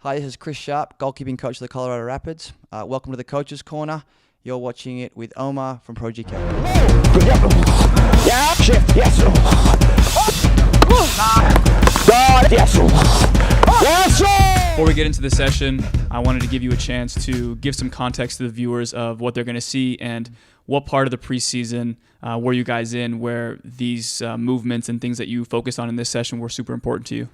Hi, this is Chris Sharpe, goalkeeping coach of the Colorado Rapids. Welcome to the Coach's Corner. You're watching it with Omar from Pro GK. Yeah, shift, yes. Yes. Before we get into the session, I wanted to give you a chance to give some context to the viewers of what they're going to see and what part of the preseason were you guys in where these movements and things that you focused on in this session were super important to you.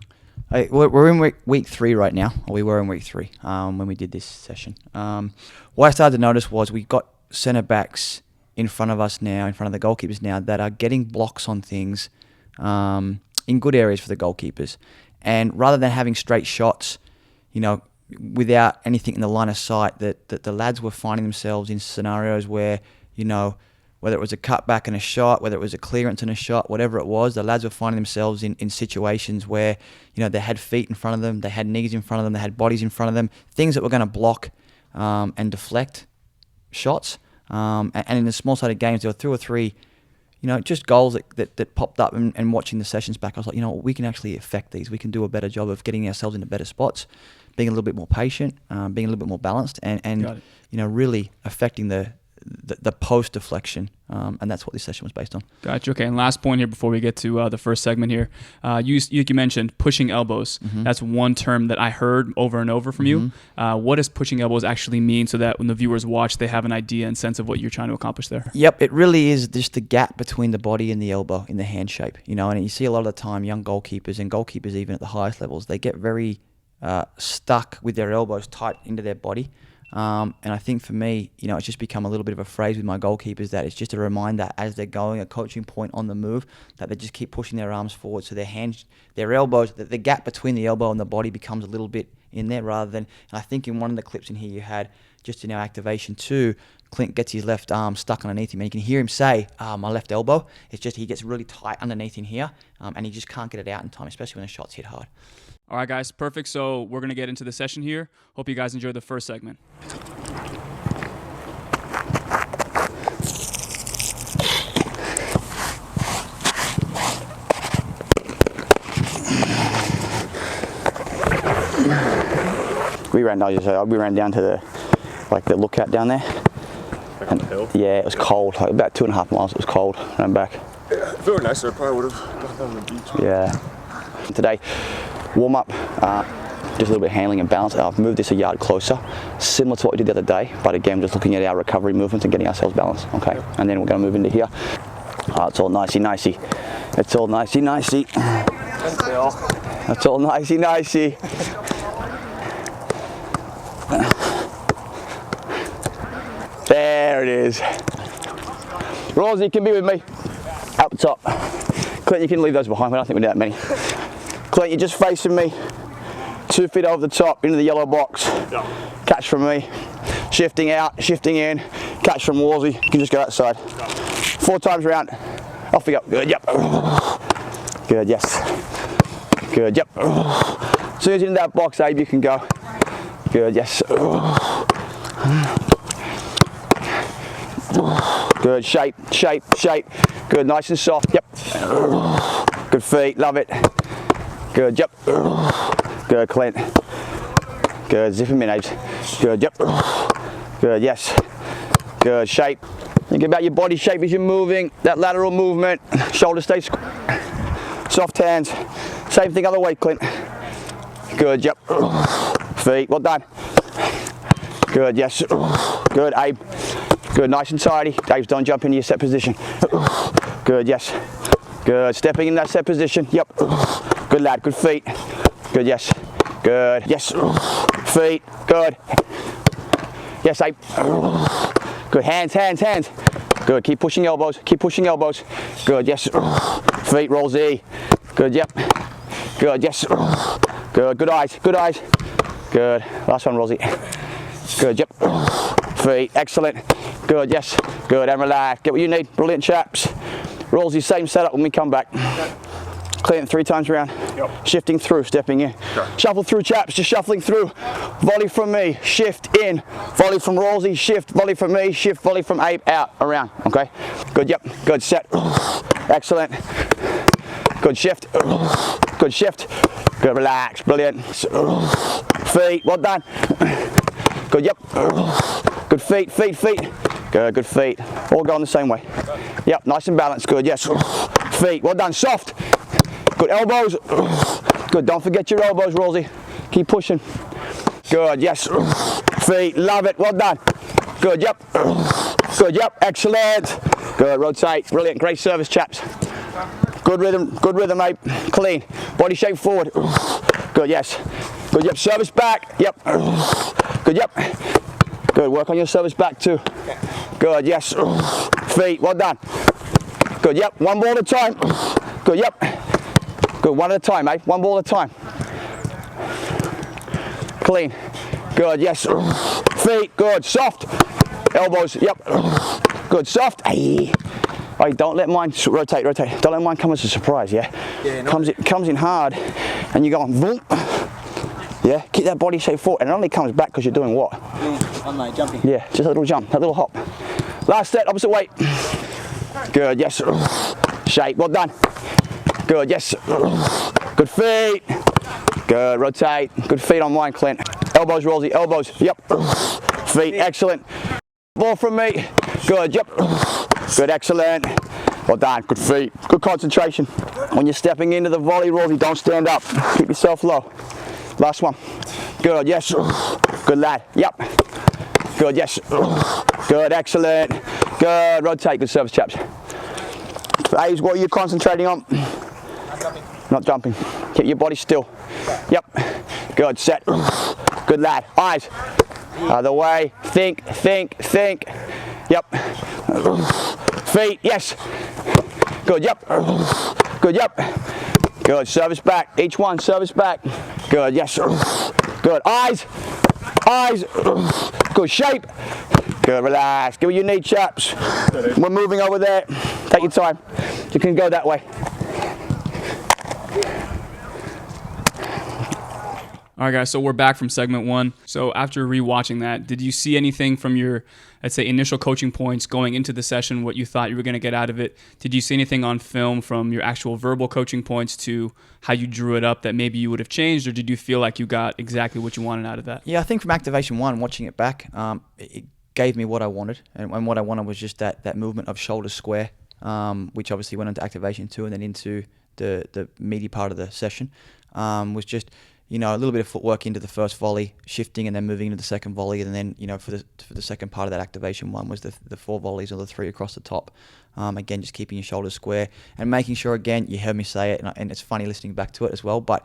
We're in week 3 right now, or we were in week 3 when we did this session. What I started to notice was we got centre backs in front of us now, in front of the goalkeepers now, that are getting blocks on things in good areas for the goalkeepers. And rather than having straight shots, without anything in the line of sight, that the lads were finding themselves in scenarios where, whether it was a cutback and a shot, whether it was a clearance and a shot, whatever it was, the lads were finding themselves in situations where, they had feet in front of them, they had knees in front of them, they had bodies in front of them, things that were going to block and deflect shots. And in the small-sided games, there were 2 or 3, just goals that popped up. And watching the sessions back, I was like, we can actually affect these. We can do a better job of getting ourselves into better spots, being a little bit more patient, being a little bit more balanced, and really affecting the post deflection, and that's what this session was based on. Gotcha. Okay, and last point here before we get to the first segment here. You mentioned pushing elbows. Mm-hmm. That's one term that I heard over and over from you. What does pushing elbows actually mean, so that when the viewers watch, they have an idea and sense of what you're trying to accomplish there? Yep, it really is just the gap between the body and the elbow in the hand shape. And you see a lot of the time young goalkeepers and goalkeepers even at the highest levels, they get very stuck with their elbows tight into their body. And I think for me, it's just become a little bit of a phrase with my goalkeepers that it's just a reminder as they're going, a coaching point on the move, that they just keep pushing their arms forward. So their elbows, the gap between the elbow and the body becomes a little bit in there rather than, and I think in one of the clips in here you had, just in our activation 2, Clint gets his left arm stuck underneath him and you can hear him say, my left elbow. It's just he gets really tight underneath in here and he just can't get it out in time, especially when the shots hit hard. All right, guys, perfect. So we're going to get into the session here. Hope you guys enjoyed the first segment. We ran down to the lookout down there. Back on the hill? Yeah, it was cold. About 2.5 miles. It was cold. Ran back. Yeah, if it were nicer, I probably would have gone down to the beach. Yeah. Today, warm up, just a little bit of handling and balance. I've moved this a yard closer, similar to what we did the other day, but again, just looking at our recovery movements and getting ourselves balanced. Okay, and then we're going to move into here. It's all nicey. It's all nicey. That's all nicey. There it is. Rosie, you can be with me. Up top. Clint, you can leave those behind. I don't think we need that many. Clint, you're just facing me. 2 feet over the top into the yellow box. Yeah. Catch from me. Shifting out, shifting in. Catch from Wolsey. You can just go that side. Yeah. 4 times around. Off we go. Good, yep. Good, yes. Good, yep. As soon as you're in that box, Abe, you can go. Good, yes. Good, shape. Good, nice and soft, yep. Good feet, love it. Good, yep. Good, Clint. Good, zip him in, Abe. Good, yep. Good, yes. Good, shape. Think about your body shape as you're moving, that lateral movement. Shoulder stay soft hands. Same thing other way, Clint. Good, yep. Feet, well done. Good, yes. Good, Abe. Good, nice and tidy. Abe, don't jump into your set position. Good, yes. Good, stepping in that set position. Yep. Good lad, good feet. Good, yes. Good, yes. Feet, good. Yes, Abe. Good, hands. Good, keep pushing elbows. Good, yes. Feet, roll Z. Good, yep. Good, yes. Good eyes. Good, last one, Rosie. Good, yep. Feet, excellent. Good, yes. Good, and relax. Get what you need. Brilliant, chaps. Rollsy, same setup when we come back. Clint, 3 times around. Yep. Shifting through, stepping in. Sure. Shuffle through, chaps. Just shuffling through. Volley from me. Shift in. Volley from Rollsy. Shift. Volley from me. Shift. Volley from Abe. Out. Around. Okay. Good. Yep. Good. Set. Excellent. Good shift. Good shift. Good. Relax. Brilliant. feet, well done. Good, yep. Good feet. Good feet. All going the same way. Yep, nice and balanced, good, yes. Feet, well done, soft. Good, elbows. Good, don't forget your elbows, Rosie. Keep pushing. Good, yes. Feet, love it, well done. Good, yep. Good, yep, excellent. Good, rotate, brilliant, great service, chaps. Good rhythm, mate. Clean, body shape forward. Good, yes. Good, yep, service back, yep. Good, yep. Good, work on your service back too. Good, yes. Feet, well done. Good, yep, one ball at a time. Good, yep. Good, one at a time, mate. One ball at a time. Clean. Good, yes. Feet, good, soft. Elbows, yep. Good, soft. Aye. Hey, don't let mine rotate. Don't let mine come as a surprise, yeah? Comes in hard, and you're going, boom. Yeah, keep that body shape forward, and it only comes back because you're doing what? Jumping. Yeah, just a little jump, that little hop. Last set, opposite weight. Good, yes. Shape, well done. Good, yes. Good feet. Good, rotate. Good feet on mine, Clint. Elbows, Rosie, elbows, yep. Feet, excellent. Ball from me. Good, yep. Good, excellent. Well done, good feet. Good concentration. When you're stepping into the volley, Rosie, don't stand up. Keep yourself low. Last one. Good, yes. Good lad, yep. Good, yes. Good, excellent. Good, rotate, good service, chaps. A's, what are you concentrating on? Not jumping. Keep your body still. Yep. Good, set. Good lad. Eyes. Other way. Think. Yep. Feet, yes. Good, yep. Good, yep. Good, service back. Each one, service back. Good, yes. Good, eyes. Good, shape. Good, relax. Give me your knee, chaps. We're moving over there. Take your time. You can go that way. All right, guys, so we're back from segment one. So after rewatching that, did you see anything from your, let's say, initial coaching points going into the session, what you thought you were going to get out of it? Did you see anything on film from your actual verbal coaching points to how you drew it up that maybe you would have changed, or did you feel like you got exactly what you wanted out of that? Yeah, I think from activation one, watching it back, it gave me what I wanted. And what I wanted was just that movement of shoulder square, which obviously went into activation two and then into the meaty part of the session, was just, a little bit of footwork into the first volley, shifting and then moving into the second volley, and then for the second part of that activation one was the 4 volleys or the 3 across the top. Again, just keeping your shoulders square and making sure, again, you heard me say it, and it's funny listening back to it as well. But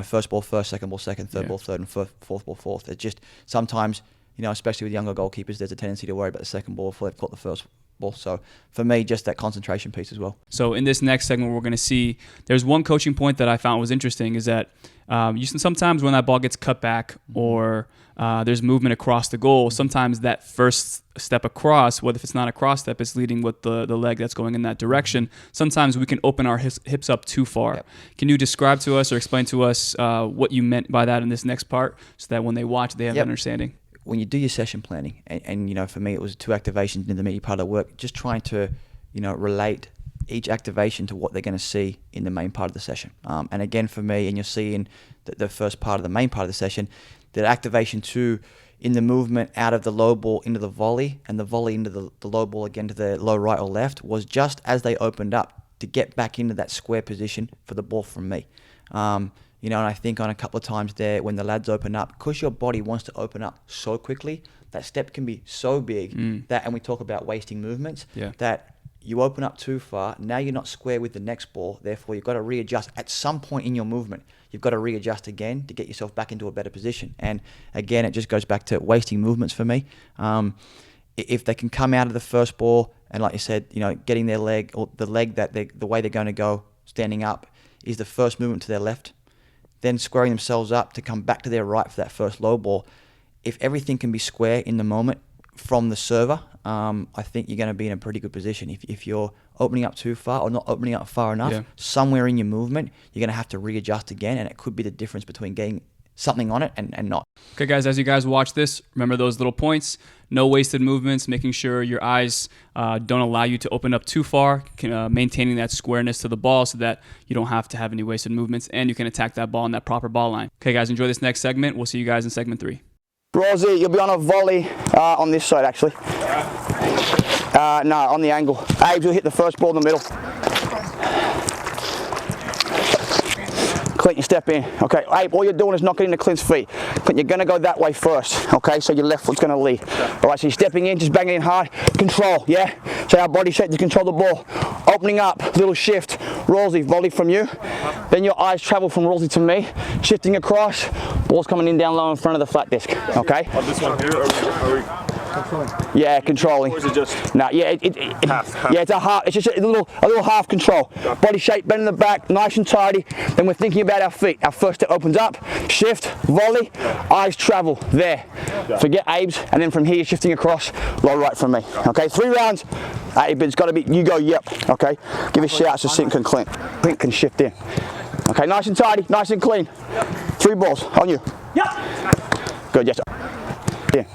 first ball first, second ball second, third ball third, and fourth ball fourth. It just sometimes, especially with younger goalkeepers, there's a tendency to worry about the second ball before they've caught the first ball. So for me, just that concentration piece as well. So in this next segment, we're going to see there's one coaching point that I found was interesting is that sometimes when that ball gets cut back or there's movement across the goal, sometimes that first step across, whether if it's not a cross step, it's leading with the leg that's going in that direction. Sometimes we can open our hips up too far. Yep. Can you describe to us or explain to us what you meant by that in this next part so that when they watch, they have an understanding? When you do your session planning, and for me it was 2 activations in the meaty part of the work, just trying to relate each activation to what they're going to see in the main part of the session. And again, for me, and you'll see in the first part of the main part of the session, that activation 2 in the movement out of the low ball into the volley and the volley into the low ball again to the low right or left was just as they opened up to get back into that square position for the ball from me. And I think on a couple of times there when the lads open up, because your body wants to open up so quickly, that step can be so big that, and we talk about wasting movements, that you open up too far. Now you're not square with the next ball. Therefore, you've got to readjust at some point in your movement. You've got to readjust again to get yourself back into a better position. And again, it just goes back to wasting movements for me. If they can come out of the first ball and, like you said, getting their leg or the leg that the way they're going to go standing up is the first movement to their left, then squaring themselves up to come back to their right for that first low ball. If everything can be square in the moment from the server, I think you're going to be in a pretty good position. If you're opening up too far or not opening up far enough, somewhere in your movement, you're going to have to readjust again, and it could be the difference between getting something on it and not. Okay, guys, as you guys watch this, remember those little points. No wasted movements, making sure your eyes don't allow you to open up too far, maintaining that squareness to the ball so that you don't have to have any wasted movements and you can attack that ball in that proper ball line. Okay, guys, enjoy this next segment. We'll see you guys in segment 3. Rosie, you'll be on a volley on this side, actually. No, on the angle. Abe will hit the first ball in the middle. Clint, you step in. Okay, Abe, all you're doing is knocking into Clint's feet. Clint, you're going to go that way first. Okay, so your left foot's going to lead. All right, so you're stepping in, just banging in hard. Control, yeah? So our body shape to control the ball. Opening up, little shift. Rosie, volley from you. Then your eyes travel from Rosie to me. Shifting across. Ball's coming in down low in front of the flat disc. Okay? On this one here, are we controlling? Yeah, controlling. Or is it just No, yeah, half? yeah, it's a half. It's just a little half control. Body shape, bend in the back, nice and tidy. Then we're thinking about our feet. Our first step opens up, shift, volley, eyes travel there. Forget Abe's, and then from here shifting across, low right from me. Okay, 3 rounds. Abe, it's got to be. You go. Yep. Okay. Give a shout to Sink and Clint. Clint can shift in. Okay, nice and tidy, nice and clean. 3 balls on you. Yep. Good. Yes. Yeah.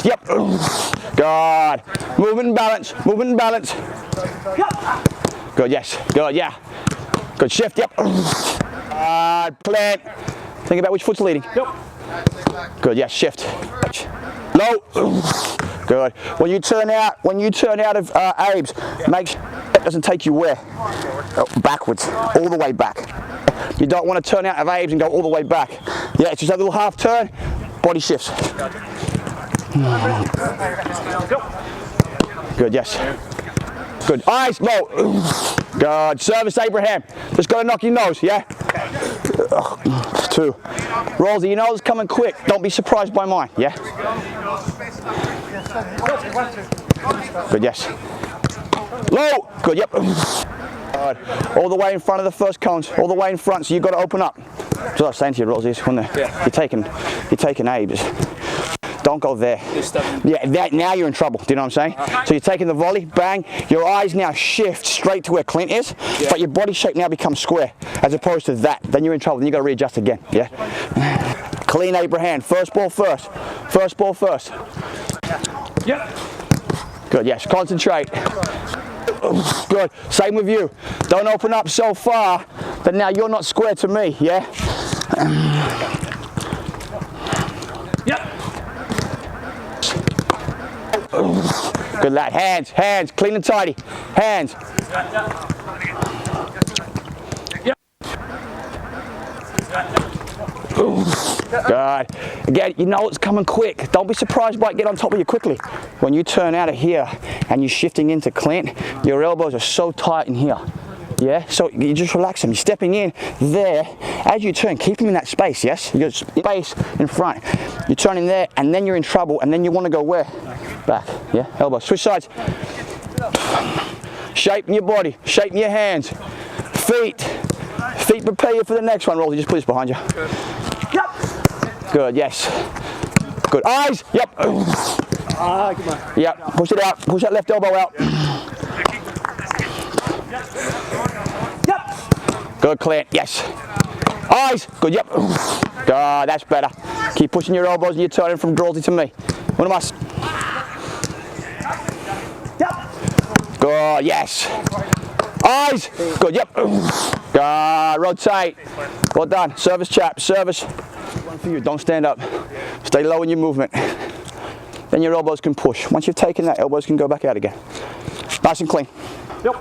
Yep. Good. Movement and balance. Movement and balance. Yep. Good. Yes. Good. Yeah. Good. Shift. Yep. Plant. Think about which foot's leading. Yep. Good. Yes. Shift. Low. Good. When you turn out of Abe's, make sure it doesn't take you where? Backwards. All the way back. You don't want to turn out of Abe's and go all the way back. Yeah. It's just a little half turn. Body shifts. Good, yes. Good. Eyes low. Good. Service, Abraham. Just got to knock your nose, yeah? 2. Rosie, you know it's coming quick. Don't be surprised by mine, yeah? Good, yes. Low. Good, yep. Good. All the way in front of the first cones. All the way in front, so you've got to open up. That's what I was saying to you, Rosie, when you're taking Abe's. Don't go there. Yeah, now you're in trouble. Do you know what I'm saying? So you're taking the volley, bang. Your eyes now shift straight to where Clint is, but your body shape now becomes square, as opposed to that. Then you're in trouble. Then you got to readjust again. Yeah. Clean Abraham. First ball first. First ball first. Yeah. Good. Yes. Concentrate. Good. Same with you. Don't open up so far that now you're not square to me. Yeah. Good lad. Hands, clean and tidy. Hands. Good. Again, you know it's coming quick. Don't be surprised by it get on top of you quickly. When you turn out of here and you're shifting into Clint, your elbows are so tight in here. Yeah, so you just relax them. You're stepping in there. As you turn, keep them in that space, yes? You got space in front. You're turning there, and then you're in trouble, and then you want to go where? Back, yeah? Elbow. Switch sides. Shaping your body. Shaping your hands. Feet. Feet prepare you for the next one, Rosie. Just put this behind you. Yep. Good, yes. Good. Eyes. Yep. Yep. Push it out. Push that left elbow out. Good, Clint. Yes. Eyes. Good. Yep. Good. That's better. Keep pushing your elbows and you're turning from Rosie to me. One of us. Yep. Good. Yes. Eyes. Good. Yep. Good. Rotate. Well done. Service, chap. Service. One for you. Don't stand up. Stay low in your movement. Then your elbows can push. Once you've taken that, elbows can go back out again. Nice and clean. Yep.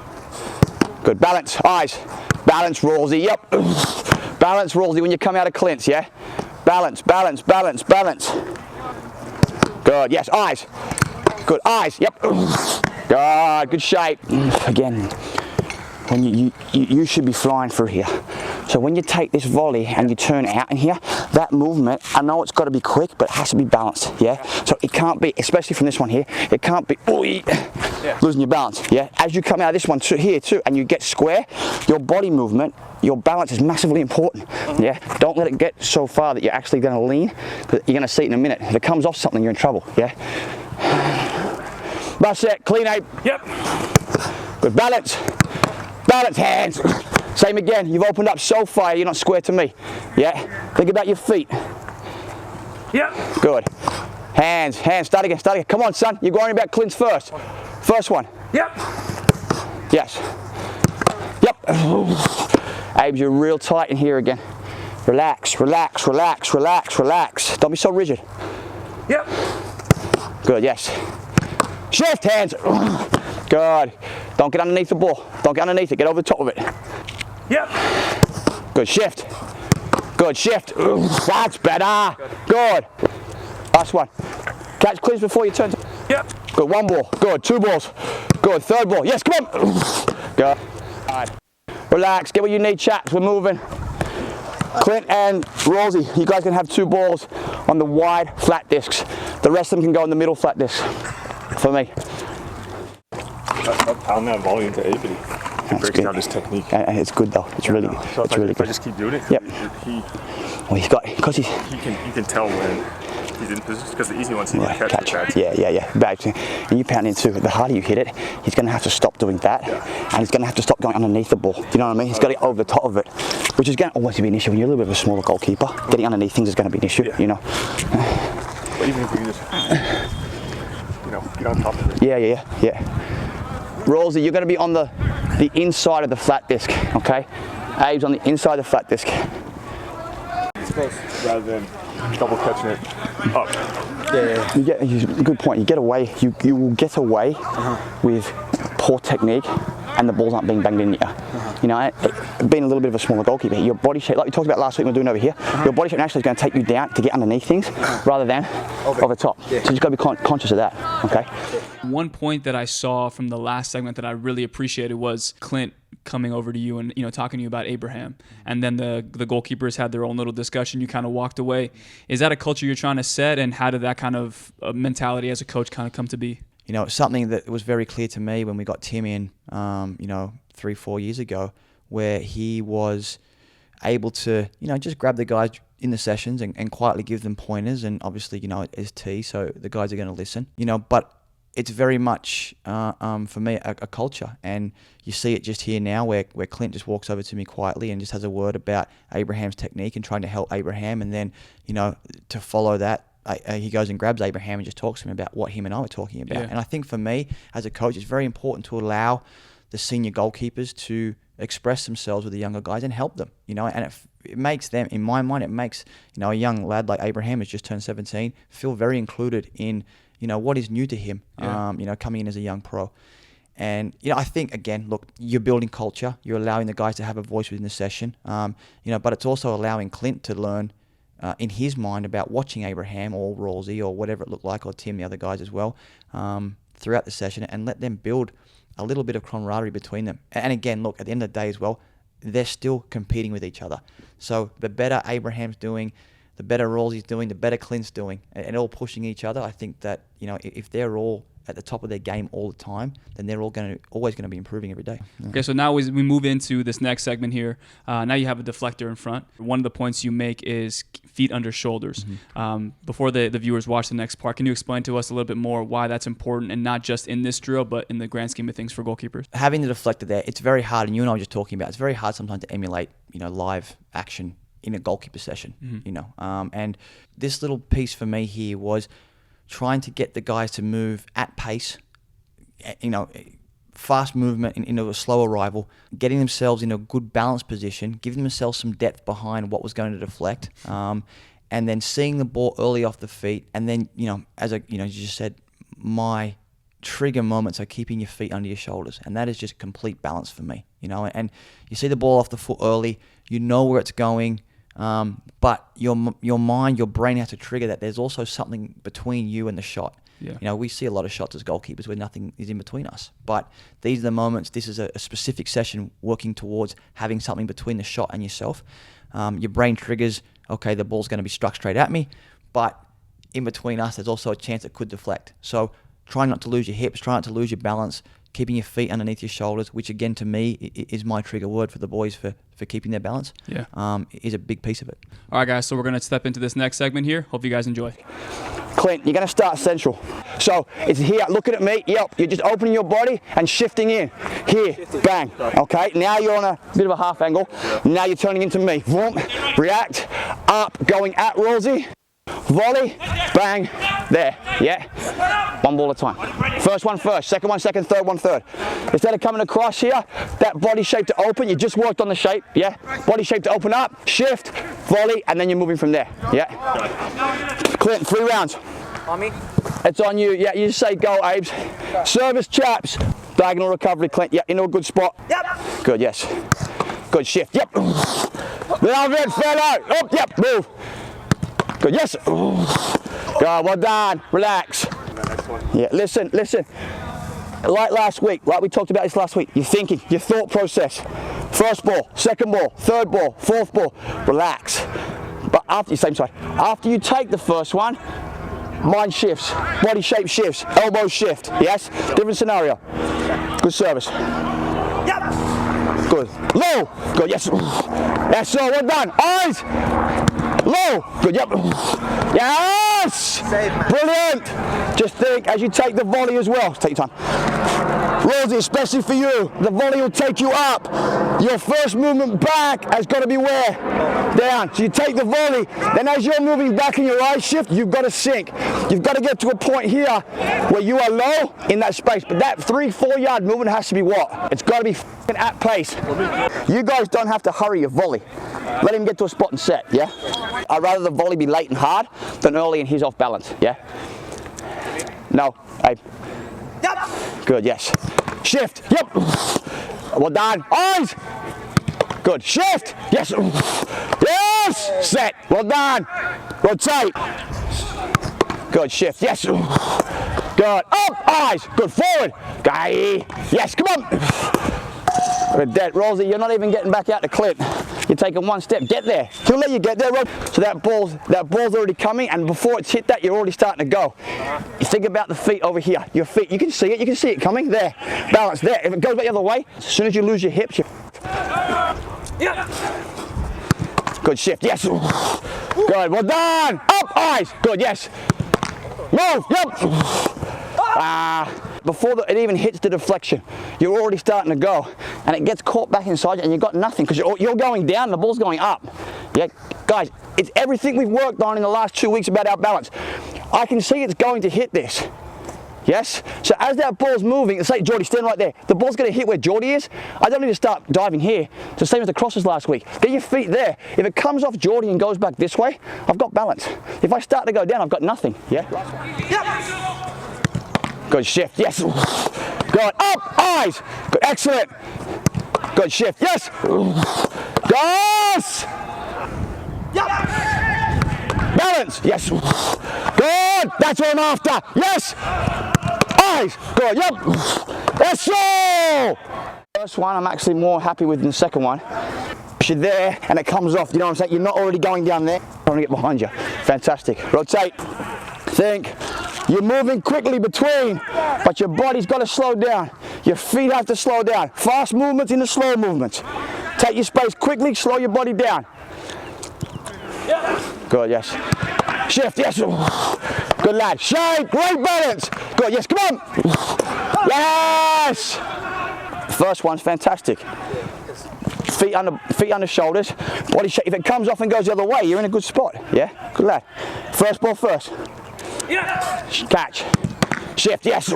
Good. Balance. Eyes. Balance, Rosie. Yep. Balance, Rosie, when you come out of Clint's, yeah? Balance, balance, balance, balance. Good. Yes. Eyes. Good. Eyes. Yep. Good. Good shape. Again, when you should be flying through here. So when you take this volley and you turn out in here, that movement, I know it's got to be quick, but it has to be balanced, yeah? So it can't be, especially from this one here, it can't be losing your balance, yeah? As you come out of this one here too, and you get square, your body movement, your balance is massively important, yeah? Don't let it get so far that you're actually going to lean, but you're going to see it in a minute. If it comes off something, you're in trouble, yeah? Bust set, clean ape. Yep. Good balance. Balance, hands. Same again, you've opened up so far, you're not square to me. Yeah? Think about your feet. Yep. Good. Hands, start again. Come on, son. You're worrying about Clint's first. First one. Yep. Yes. Yep. Abe, you're real tight in here again. Relax. Don't be so rigid. Yep. Good, yes. Shift hands. Good. Don't get underneath the ball. Don't get underneath it. Get over the top of it. Yep. Good, shift. Good, shift. That's better. Good. Last one. Catch clears before you turn. Yep. Good, one ball. Good, two balls. Good, third ball. Yes, come on. Good. All right. Relax, get what you need, chaps. We're moving. Clint and Rosie, you guys can have 2 balls on the wide flat discs. The rest of them can go on the middle flat disc for me. I'll pound that volume to 8, but he breaks down his technique. It's good though. It's really good. So it's really if good. I just keep doing it, yep. Well, he's got, because he's... You can tell when he's in position, because the easy ones he can catch. Yeah. Back. And you pound in too. The harder you hit it, he's going to have to stop doing that, and he's going to have to stop going underneath the ball. Do you know what I mean? He's got to get over the top of it, which is going to always be an issue when you're a little bit of a smaller goalkeeper. Getting underneath things is going to be an issue, you know. But even if you just, get on top of it. Yeah. Rosie, you're going to be on the inside of the flat disc, okay? Abe's on the inside of the flat disc. Rather than double catching it up. Good point. You get away. You will get away with poor technique, and the balls aren't being banged in you. You know, being a little bit of a smaller goalkeeper, your body shape, like we talked about last week, we're doing over here. Your body shape naturally is going to take you down to get underneath things, rather than over top. So you just got to be conscious of that. Okay. One point that I saw from the last segment that I really appreciated was Clint coming over to you and talking to you about Abraham, and then the goalkeepers had their own little discussion. You kind of walked away. Is that a culture you're trying to set, and how did that kind of mentality as a coach kind of come to be? It's something that was very clear to me when we got Tim in, 3-4 years ago, where he was able to, just grab the guys in the sessions and quietly give them pointers, and obviously, it's T, so the guys are going to listen, but it's very much, for me, a culture. And you see it just here now where Clint just walks over to me quietly and just has a word about Abraham's technique and trying to help Abraham. And then, to follow that, he goes and grabs Abraham and just talks to him about what him and I were talking about. Yeah. And I think for me, as a coach, it's very important to allow the senior goalkeepers to express themselves with the younger guys and help them, and it makes them, in my mind, it makes, a young lad like Abraham who's just turned 17 feel very included in, what is new to him, coming in as a young pro. And, I think, again, look, you're building culture. You're allowing the guys to have a voice within the session, but it's also allowing Clint to learn in his mind about watching Abraham or Rosie or whatever it looked like, or Tim, the other guys as well, throughout the session, and let them build a little bit of camaraderie between them. And again, look, at the end of the day as well, they're still competing with each other. So the better Abraham's doing, the better Rosie's doing, the better Clint's doing, and all pushing each other. I think that, if they're all at the top of their game all the time, then they're always going to be improving every day. Yeah. Okay, so now as we move into this next segment here, now you have a deflector in front. One of the points you make is feet under shoulders. Mm-hmm. Before the viewers watch the next part, can you explain to us a little bit more why that's important, and not just in this drill, but in the grand scheme of things for goalkeepers? Having the deflector there, it's very hard, and you and I were just talking about, it's very hard sometimes to emulate, live action in a goalkeeper session, mm-hmm. And this little piece for me here was trying to get the guys to move at pace, fast movement into a slow arrival, getting themselves in a good balanced position, giving themselves some depth behind what was going to deflect, and then seeing the ball early off the feet. And then, as you just said, my trigger moments are keeping your feet under your shoulders, and that is just complete balance for me, and you see the ball off the foot early, you know where it's going, but your mind, your brain has to trigger that there's also something between you and the shot. Yeah. We see a lot of shots as goalkeepers where nothing is in between us. But these are the moments, this is a specific session working towards having something between the shot and yourself. Your brain triggers, okay, the ball's going to be struck straight at me, but in between us, there's also a chance it could deflect. So try not to lose your hips, try not to lose your balance, keeping your feet underneath your shoulders, which again to me is my trigger word for the boys for keeping their balance. Yeah, is a big piece of it. All right, guys, so we're going to step into this next segment here. Hope you guys enjoy. Clint, you're going to start central. So it's here, looking at me. Yep, you're just opening your body and shifting in. Here, bang. Okay, now you're on a bit of a half angle. Now you're turning into me. Vroom, react, up, going at Rosie. volley, bang, there, yeah. One ball at a time. First one first, second one second, third one third. Instead of coming across here, that body shape to open, you just worked on the shape, yeah. Body shape to open up, shift, volley, and then you're moving from there, yeah. Clint, 3 rounds. On me? It's on you, yeah, you just say go, Abes. Service, chaps. Diagonal recovery, Clint, yeah, into a good spot. Yep. Good, yes. Good shift, yep. Love it, fellow. Up, yep, move. Good, yes. Good, well done, relax. Yeah, listen. Like last week, like we talked about this last week, you're thinking, your thought process. First ball, second ball, third ball, fourth ball, relax. But after, same side, after you take the first one, mind shifts, body shape shifts, elbow shift, yes? Different scenario. Good service. Yep. Good. Low. Good, yes. Yes, sir, well done. Eyes. Low. Good, yep. Yes. Save, man. Brilliant. Just think as you take the volley as well. Take your time. Rosie, especially for you, the volley will take you up. Your first movement back has got to be where? Down. So you take the volley, then as you're moving back in your eyes shift, you've got to sink. You've got to get to a point here where you are low in that space. But that 3-4 yard movement has to be what? It's got to be at pace. You guys don't have to hurry your volley. Let him get to a spot and set, yeah? I'd rather the volley be late and hard than early and he's off balance, yeah? No, Abe. Yep. Good, yes. Shift, yep. Well done. Eyes. Good, shift, yes. Yes, set, well done. Rotate. Good, shift, yes. Good, up, eyes. Good, forward. Guy, yes, come on. We're dead. Rosie, you're not even getting back out to Clint. You're taking one step. Get there. He'll let you get there, Rob. So that ball's already coming, and before it's hit that, you're already starting to go. You think about the feet over here. Your feet, you can see it. You can see it coming. There. Balance there. If it goes back the other way, as soon as you lose your hips, you... Yep. Good shift. Yes. Good. Well done. Up. Eyes. Good. Yes. Move. Yep. Before it even hits the deflection, you're already starting to go, and it gets caught back inside you, and you've got nothing because you're going down and the ball's going up. Yeah, guys, it's everything we've worked on in the last 2 weeks about our balance. I can see it's going to hit this. Yes? So as that ball's moving, let's say, Geordie, stand right there. The ball's going to hit where Geordie is. I don't need to start diving here. It's the same as the crosses last week. Get your feet there. If it comes off Geordie and goes back this way, I've got balance. If I start to go down, I've got nothing. Yeah? Yep. Good shift, yes. Good, up, eyes. Good, excellent. Good shift, yes. Yes. Yep. Balance, yes. Good, that's what I'm after. Yes. Eyes, good, yep. Yes, so. First one I'm actually more happy with than the second one. You're there and it comes off, you know what I'm saying? You're not already going down there. I'm trying to get behind you. Fantastic. Rotate. Think. You're moving quickly between, but your body's got to slow down. Your feet have to slow down. Fast movements into slow movements. Take your space quickly, slow your body down. Good, yes. Shift, yes. Good lad. Shape, great balance. Good, yes, come on. Yes. First one's fantastic. Feet under shoulders. Body shape. If it comes off and goes the other way, you're in a good spot. Yeah, good lad. First ball first. Yeah. Catch. Shift, yes.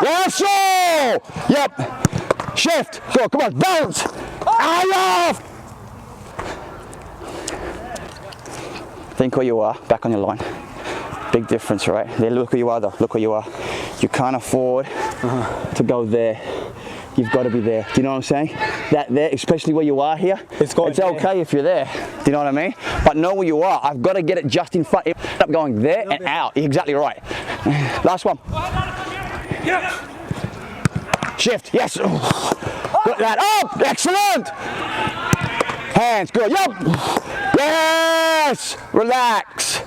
Yes, sir. Yep. Shift. Go, come on, balance. Off. Think where you are, back on your line. Big difference, right? There, look where you are though, look where you are. You can't afford to go there. You've got to be there. Do you know what I'm saying? That there, especially where you are here, it's okay if you're there. Do you know what I mean? But know where you are. I've got to get it just in front. It up going there and out. You're exactly right. Last one. Shift. Yes. Good lad. Up. Excellent. Hands. Good. Yep. Yes. Relax.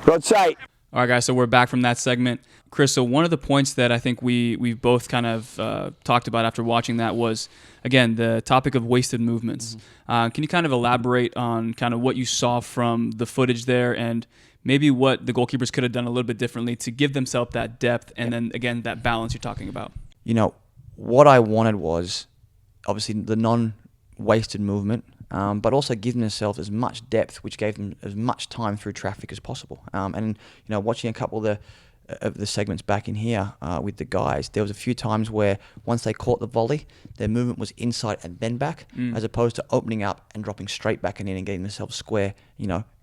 Rotate. All right, guys, so we're back from that segment. Chris, so one of the points that I think we've both kind of talked about after watching that was, again, the topic of wasted movements. Can you kind of elaborate on kind of what you saw from the footage there and maybe what the goalkeepers could have done a little bit differently to give themselves that depth and then, again, that balance you're talking about? You know, what I wanted was obviously the non-wasted movement but also giving themselves as much depth, which gave them as much time through traffic as possible. And watching a couple of the segments back in here with the guys, there was a few times where once they caught the volley, their movement was inside and then back, as opposed to opening up and dropping straight back and in and getting themselves square,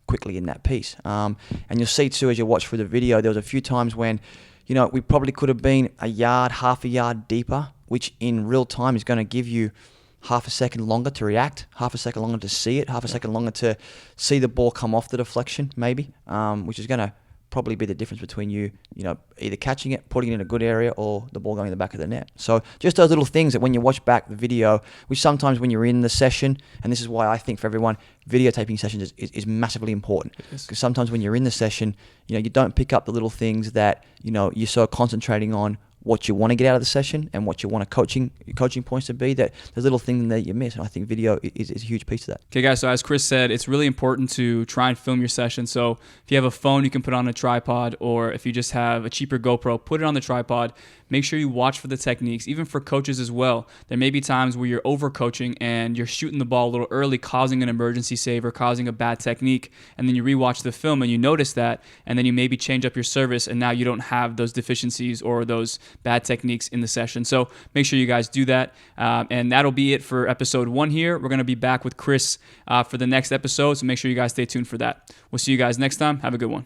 quickly in that piece. And you'll see too, as you watch through the video, there was a few times when, we probably could have been half a yard deeper, which in real time is going to give you half a second longer to react, half a second longer to see it, half a second longer to see the ball come off the deflection, maybe, which is going to probably be the difference between you either catching it, putting it in a good area, or the ball going in the back of the net. So just those little things that when you watch back the video, which sometimes when you're in the session, and this is why I think for everyone, videotaping sessions is massively important. Because sometimes when you're in the session, you don't pick up the little things that, you're so concentrating on what you want to get out of the session and what you want your coaching points to be, that there's little things that you miss. And I think video is a huge piece of that. Okay, guys, so as Chris said, it's really important to try and film your session. So if you have a phone, you can put on a tripod, or if you just have a cheaper GoPro, put it on the tripod. Make sure you watch for the techniques, even for coaches as well. There may be times where you're over-coaching and you're shooting the ball a little early, causing an emergency save or causing a bad technique, and then you rewatch the film and you notice that, and then you maybe change up your service, and now you don't have those deficiencies or those bad techniques in the session. So make sure you guys do that. And that'll be it for episode 1 here. We're going to be back with Chris for the next episode, so make sure you guys stay tuned for that. We'll see you guys next time. Have a good one.